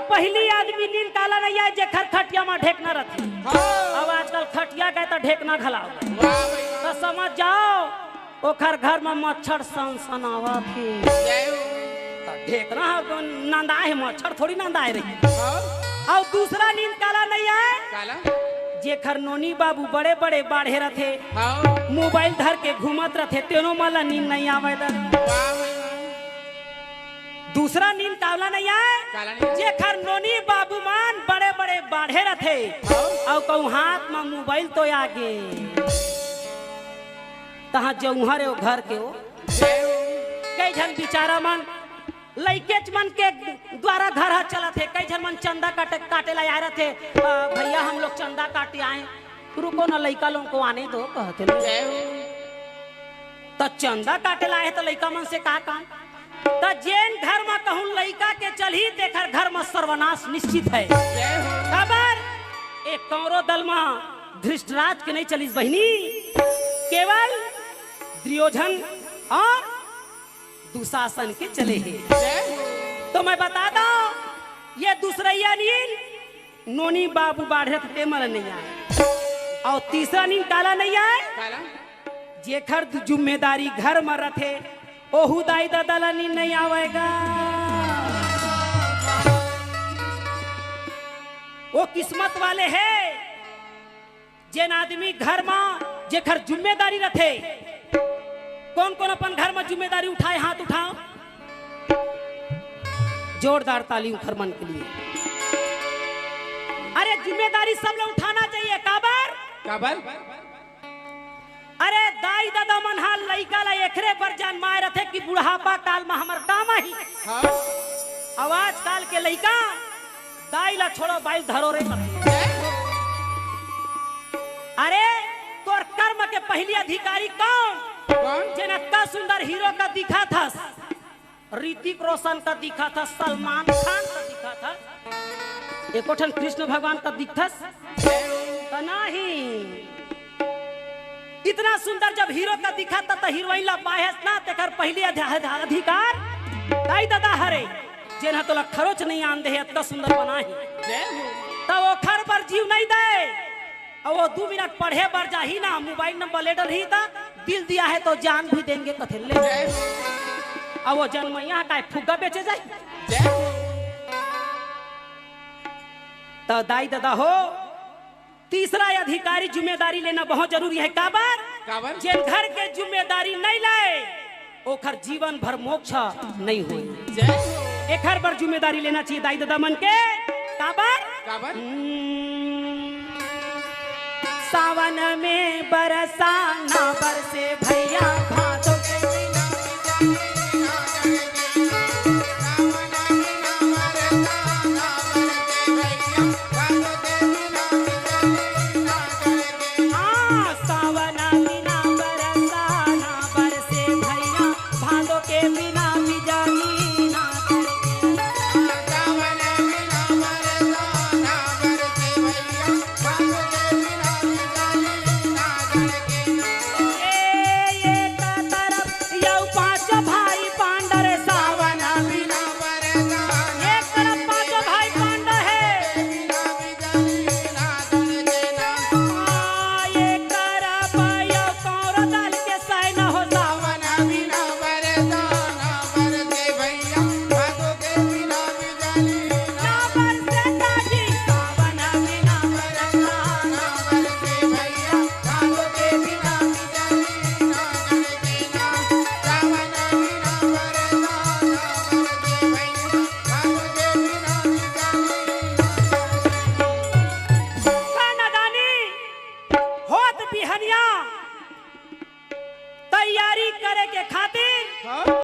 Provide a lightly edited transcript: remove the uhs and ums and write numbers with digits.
पहली आदमी नींद काला नहीं आए जे खटिया में ढेकना रहती। अब आजकल खटिया के तो ढेकना खलाओ तो समझ जाओ ओखर घर में मच्छर सनसनावा थी ढेकना नंदा है मच्छर थोड़ी नंदा रही। और दूसरा नींद काला नहीं आए जे खर नोनी बाबू बड़े बड़े बाढ़े रथे मोबाइल धर के घूमत रथे तेनो माला नींद नहीं आवे। दूसरा नींद काला नहीं आए जे खर नोनी बाबू मान बड़े बड़े बाढ़े रथे और कहूँ हाथ में मोबाइल तो आगे तहाँ जऊहर है घर के हो कई जन बिचारा मन लइकेच मन के द्वारा घर चला थे कई जन मन चंदा काटे ला आ रहे थे भैया हम लोग चंदा काटे आए रुको ना लइका लोग को आने दो कहते तो चंदा काटे लाए तो लइका मन से कहा काम तो जेन घर में कहूँ लइका के चली देखर घर में सर्वनाश निश्चित है। खबर एक कौरव दल में धृष्टराज के नहीं चली बहनी केवल दुर्योधन और दुशासन के चले हैं। तो मैं बता दो ये दूसरा नील नोनी बाबू बाढ़े थे मर नहीं आए और तीसरा नील काला नहीं आए जेखर जिम्मेदारी घर में रखे ओहू दाई दादा नींद नहीं आवेगा। वो किस्मत वाले है जेन आदमी घर में जेखर जिम्मेदारी रखे। कौन कौन अपन घर में जिम्मेदारी उठाए हाथ उठाओ जोरदार ताली खरमन के लिए। अरे जिम्मेदारी सब लोग उठाना चाहिए काबर अरे दाई दादा मन हाल लइका ला एकरे पर जान मार रथे कि बुढ़ापा काल में हमर काम ही आवाज काल के लइका दाई ला छोड़ो बाइल धरो रे। अरे तोर कर्म के पहली अधिकारी कौन जेना का सुंदर हीरो का दिखा था ऋतिक रोशन का दिखा था सलमान खान का दिखा था एकोठन कृष्ण भगवान का दिखा था नहीं। इतना सुंदर जब हीरो का दिखा था तो हीरोइन ला बाहेस ना तेकर पहली अधिकार दाई दादा हरे जेना तो खरोच नहीं आन दे इतना सुंदर बना ही तो वो खर पर जीव नहीं दे और वो 2 मिनट पढ़े बर जा ही ना मोबाइल नंबर लेटर ही था दिल दिया है तो जान भी देंगे कथे ले और वो जनमैया का फुग्गा बेचे जाए तो दाई दादा हो। तीसरा अधिकारी जिम्मेदारी लेना बहुत जरूरी है काबर जेन घर के जिम्मेदारी नहीं लाए ओखर जीवन भर मोक्ष नहीं हुई। एक हर पर जिम्मेदारी लेना चाहिए दाई दादा मन के काबर सावन में बरसाना